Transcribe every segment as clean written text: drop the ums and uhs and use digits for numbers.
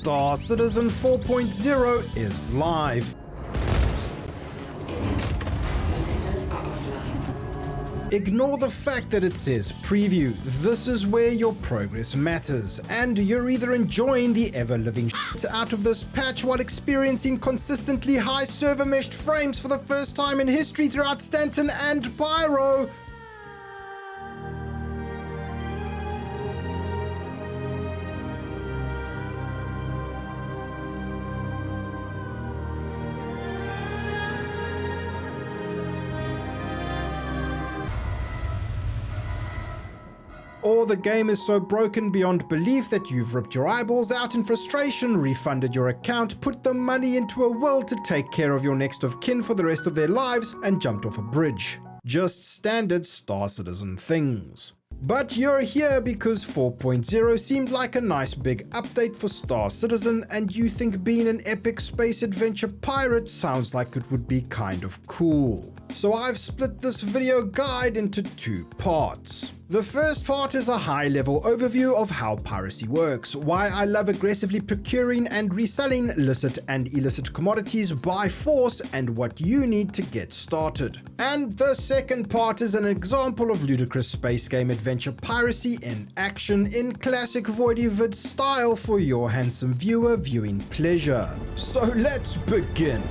Star Citizen 4.0 is live. Ignore the fact that it says preview. This is where your progress matters, and you're either enjoying the ever-living shit out of this patch while experiencing consistently high server meshed frames for the first time in history throughout Stanton and Pyro, or the game is so broken beyond belief that you've ripped your eyeballs out in frustration, refunded your account, put the money into a will to take care of your next of kin for the rest of their lives, and jumped off a bridge. Just standard Star Citizen things. But you're here because 4.0 seemed like a nice big update for Star Citizen, and you think being an epic space adventure pirate sounds like it would be kind of cool. So I've split this video guide into two parts. The first part is a high-level overview of how piracy works, why I love aggressively procuring and reselling licit and illicit commodities by force, and what you need to get started. And the second part is an example of ludicrous space game adventure piracy in action in classic Voidy vid style for your handsome viewer viewing pleasure. So let's begin.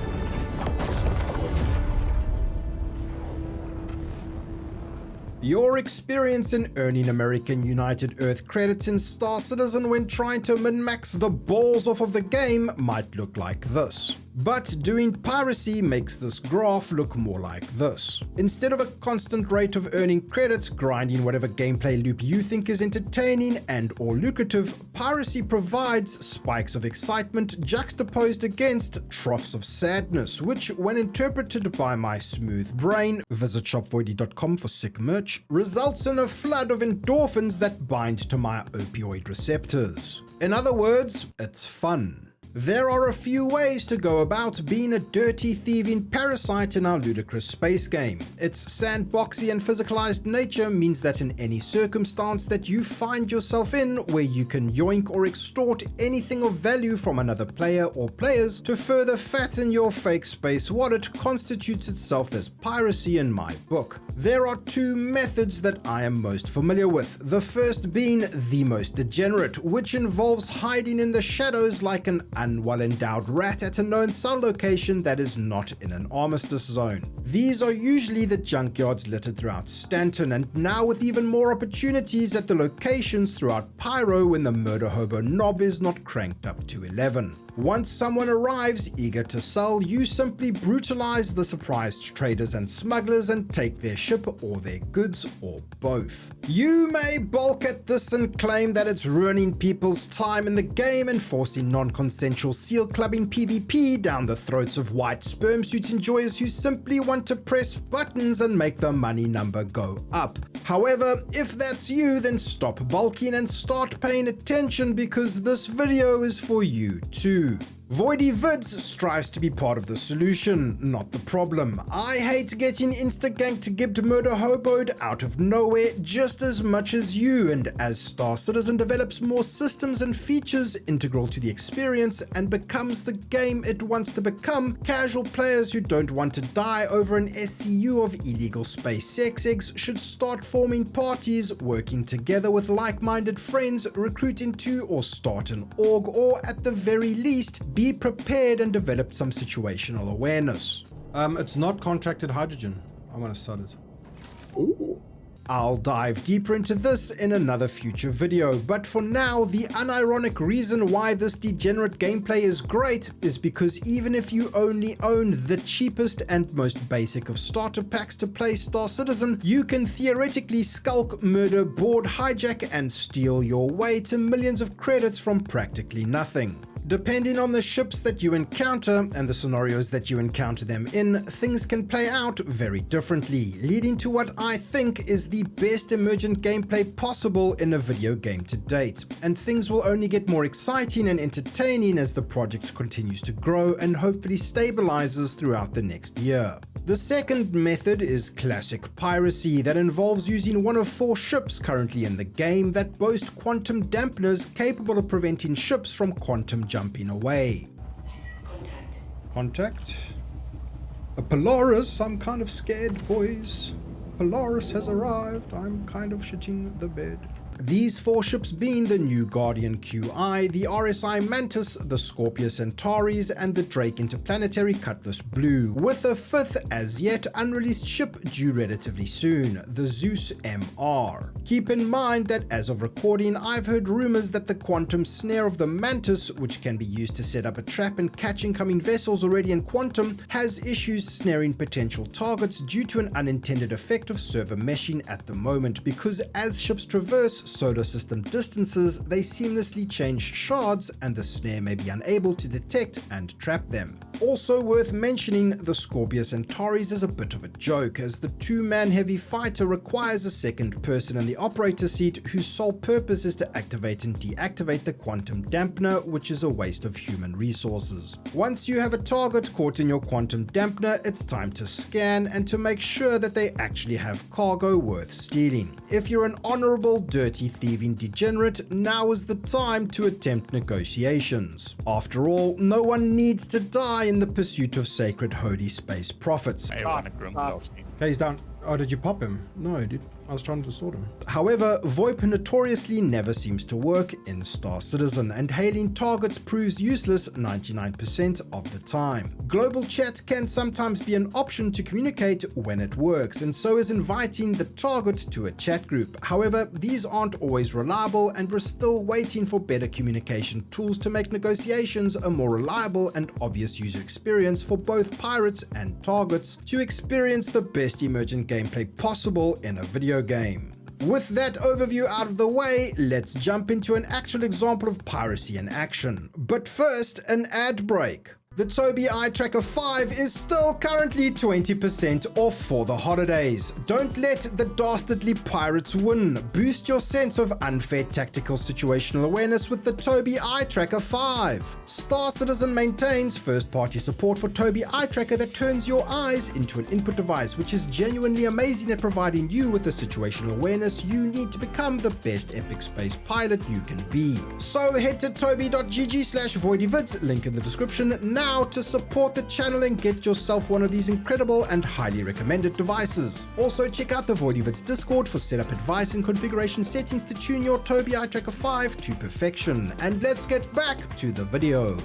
Your experience in earning American United Earth credits in Star Citizen when trying to min-max the balls off of the game might look like this. But doing piracy makes this graph look more like this. Instead of a constant rate of earning credits, grinding whatever gameplay loop you think is entertaining and or lucrative, piracy provides spikes of excitement juxtaposed against troughs of sadness, which, when interpreted by my smooth brain, visit shopvoidy.com for sick merch, results in a flood of endorphins that bind to my opioid receptors. In other words, it's fun. There are a few ways to go about being a dirty, thieving parasite in our ludicrous space game. Its sandboxy and physicalized nature means that in any circumstance that you find yourself in where you can yoink or extort anything of value from another player or players to further fatten your fake space wallet constitutes itself as piracy in my book. There are two methods that I am most familiar with, the first being the most degenerate, which involves hiding in the shadows like an unwell-endowed rat at a known cell location that is not in an armistice zone. These are usually the junkyards littered throughout Stanton, and now with even more opportunities at the locations throughout Pyro when the murder hobo knob is not cranked up to 11. Once someone arrives eager to sell, you simply brutalize the surprised traders and smugglers and take their ship or their goods or both. You may balk at this and claim that it's ruining people's time in the game and forcing non-consensual seal clubbing PvP down the throats of white sperm suit enjoyers who simply want to press buttons and make the money number go up. However, if that's you, then stop bulking and start paying attention because this video is for you too. Voidy Vids strives to be part of the solution, not the problem. I hate getting insta-ganked, gibbed, murder hoboed out of nowhere just as much as you, and as Star Citizen develops more systems and features integral to the experience and becomes the game it wants to become, casual players who don't want to die over an SCU of illegal space sex eggs should start forming parties, working together with like-minded friends, recruit into or start an org, or at the very least, be prepared and develop some situational awareness. It's not contracted hydrogen. I want to sell it. Ooh. I'll dive deeper into this in another future video, but for now, the unironic reason why this degenerate gameplay is great is because even if you only own the cheapest and most basic of starter packs to play Star Citizen, you can theoretically skulk, murder, board, hijack, and steal your way to millions of credits from practically nothing. Depending on the ships that you encounter and the scenarios that you encounter them in, things can play out very differently, leading to what I think is the best emergent gameplay possible in a video game to date. And things will only get more exciting and entertaining as the project continues to grow and hopefully stabilizes throughout the next year. The second method is classic piracy that involves using one of 4 ships currently in the game that boast quantum dampeners capable of preventing ships from quantum jumping away. Contact. A Polaris, I'm kind of scared, boys. Polaris has arrived, I'm kind of shitting the bed. These 4 ships being the New Guardian QI, the RSI Mantis, the Scorpia Centaurs, and the Drake Interplanetary Cutlass Blue, with a 5th as yet unreleased ship due relatively soon, the Zeus MR. Keep in mind that as of recording, I've heard rumors that the quantum snare of the Mantis, which can be used to set up a trap and catch incoming vessels already in quantum, has issues snaring potential targets due to an unintended effect of server meshing at the moment, because as ships traverse solar system distances, they seamlessly change shards and the snare may be unable to detect and trap them. Also worth mentioning, the Scorpia Centaurs is a bit of a joke, as the 2-man heavy fighter requires a second person in the operator seat whose sole purpose is to activate and deactivate the quantum dampener, which is a waste of human resources. Once you have a target caught in your quantum dampener, it's time to scan and to make sure that they actually have cargo worth stealing. If you're an honorable, dirty thieving degenerate, now is the time to attempt negotiations. After all, no one needs to die in the pursuit of sacred holy space profits. Okay, he's down. Oh, did you pop him? No, dude. I was trying to distort him. However, VoIP notoriously never seems to work in Star Citizen, and hailing targets proves useless 99% of the time. Global chat can sometimes be an option to communicate when it works, and so is inviting the target to a chat group. However, these aren't always reliable, and we're still waiting for better communication tools to make negotiations a more reliable and obvious user experience for both pirates and targets to experience the best emergent gameplay possible in a video game. With that overview out of the way, let's jump into an actual example of piracy in action. But first, an ad break. The Tobii Eye Tracker 5 is still currently 20% off for the holidays. Don't let the dastardly pirates win. Boost your sense of unfair tactical situational awareness with the Tobii Eye Tracker 5. Star Citizen maintains first-party support for Tobii Eye Tracker that turns your eyes into an input device, which is genuinely amazing at providing you with the situational awareness you need to become the best epic space pilot you can be. So head to tobii.gg/voidyvids, link in the description, now to support the channel and get yourself one of these incredible and highly recommended devices. Also check out the Voidyvids Discord for setup advice and configuration settings to tune your Tobii Eye Tracker 5 to perfection. And let's get back to the video.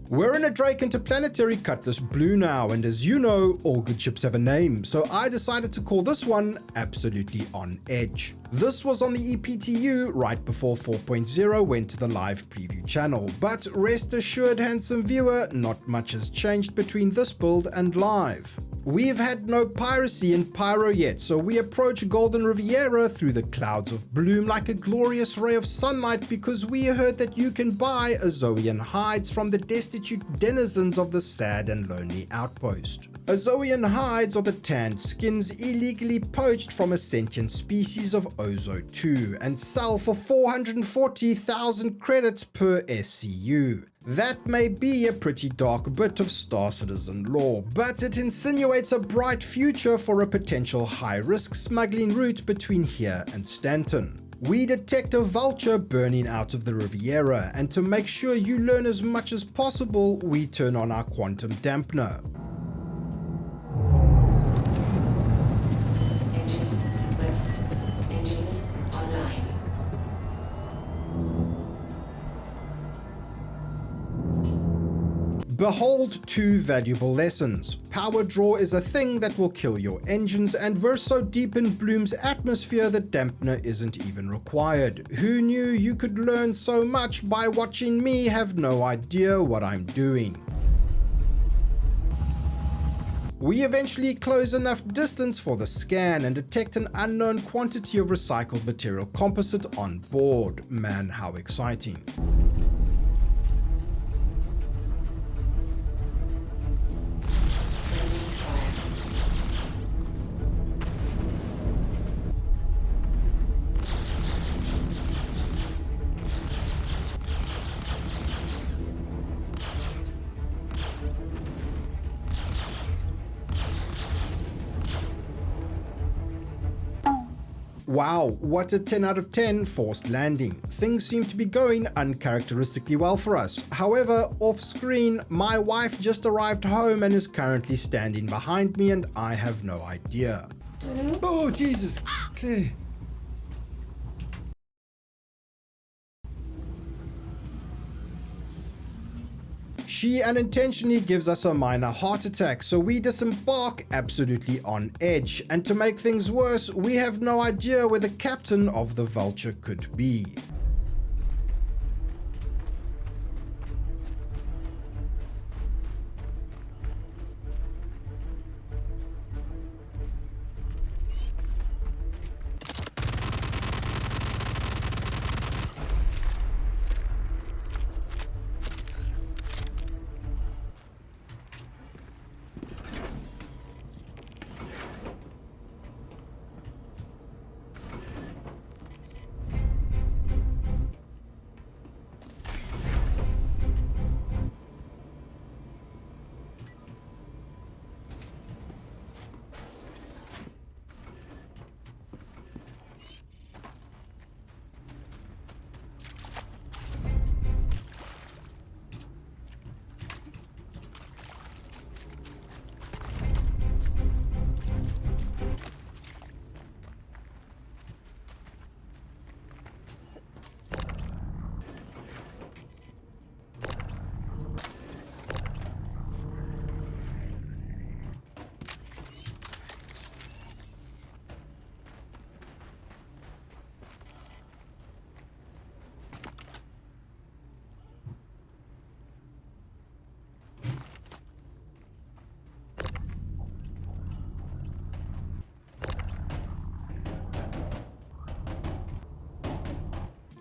We're in a Drake Interplanetary Cutlass Blue now, and as you know, all good ships have a name, so I decided to call this one Absolutely On Edge. This was on the EPTU right before 4.0 went to the live preview channel, but rest assured, handsome viewer, not much has changed between this build and live. We've had no piracy in Pyro yet, so we approach Golden Riviera through the clouds of bloom like a glorious ray of sunlight, because we heard that you can buy Azoian hides from the destitute denizens of the sad and lonely outpost. Azoian hides are the tanned skins illegally poached from a sentient species of Ozo-2 and sell for 440,000 credits per SCU. That may be a pretty dark bit of Star Citizen lore, but it insinuates a bright future for a potential high-risk smuggling route between here and Stanton. We detect a vulture burning out of the Riviera, and to make sure you learn as much as possible, we turn on our quantum dampener. Behold two valuable lessons. Power draw is a thing that will kill your engines, and we're so deep in Bloom's atmosphere that dampener isn't even required. Who knew you could learn so much by watching me have no idea what I'm doing? We eventually close enough distance for the scan and detect an unknown quantity of recycled material composite on board. Man, how exciting. Wow, what a 10 out of 10 forced landing. Things seem to be going uncharacteristically well for us. However, off screen, my wife just arrived home and is currently standing behind me and I have no idea. Oh, Jesus. Claire. She unintentionally gives us a minor heart attack, so we disembark absolutely on edge. And to make things worse, we have no idea where the captain of the Vulture could be.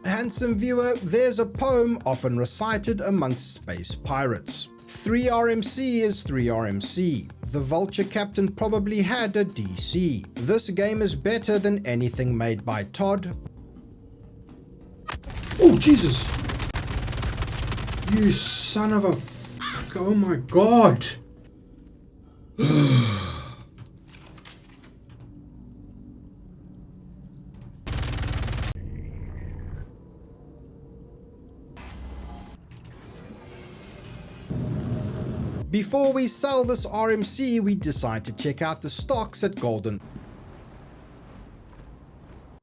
Handsome viewer, there's a poem often recited amongst space pirates. 3 RMC is 3 RMC. The Vulture captain probably had a DC. This game is better than anything made by Todd. Oh, Jesus! You son of a f***. Oh my god! Before we sell this RMC, we decide to check out the stocks at Golden.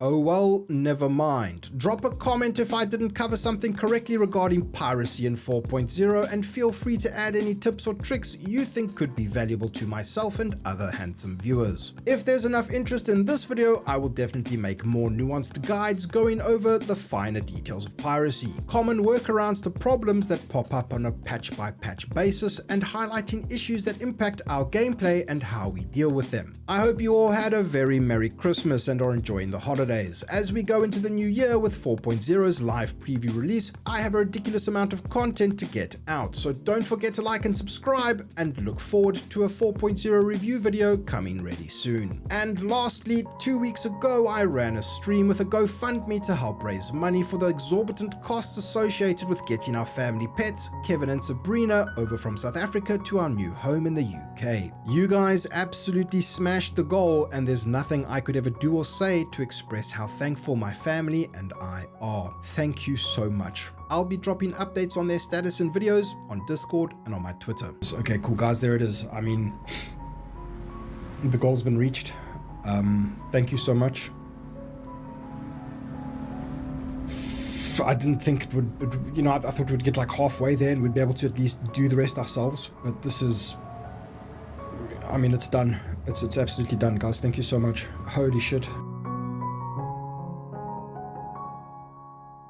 Oh well, never mind. Drop a comment if I didn't cover something correctly regarding Piracy in 4.0 and feel free to add any tips or tricks you think could be valuable to myself and other handsome viewers. If there's enough interest in this video, I will definitely make more nuanced guides going over the finer details of Piracy, common workarounds to problems that pop up on a patch by patch basis, and highlighting issues that impact our gameplay and how we deal with them. I hope you all had a very Merry Christmas and are enjoying the holidays. As we go into the new year with 4.0's live preview release, I have a ridiculous amount of content to get out, so don't forget to like and subscribe, and look forward to a 4.0 review video coming really soon. And lastly, 2 weeks ago I ran a stream with a GoFundMe to help raise money for the exorbitant costs associated with getting our family pets, Kevin and Sabrina, over from South Africa to our new home in the UK. You guys absolutely smashed the goal, and there's nothing I could ever do or say to express how thankful my family and I are. Thank you so much. I'll be dropping updates on their status in videos on Discord and on my Twitter. Okay, cool guys, there it is. I mean, the goal's been reached. Thank you so much. I didn't think it would, you know, I thought we'd get like halfway there and we'd be able to at least do the rest ourselves, but this is, I mean, it's done. It's absolutely done, guys. Thank you so much. Holy shit.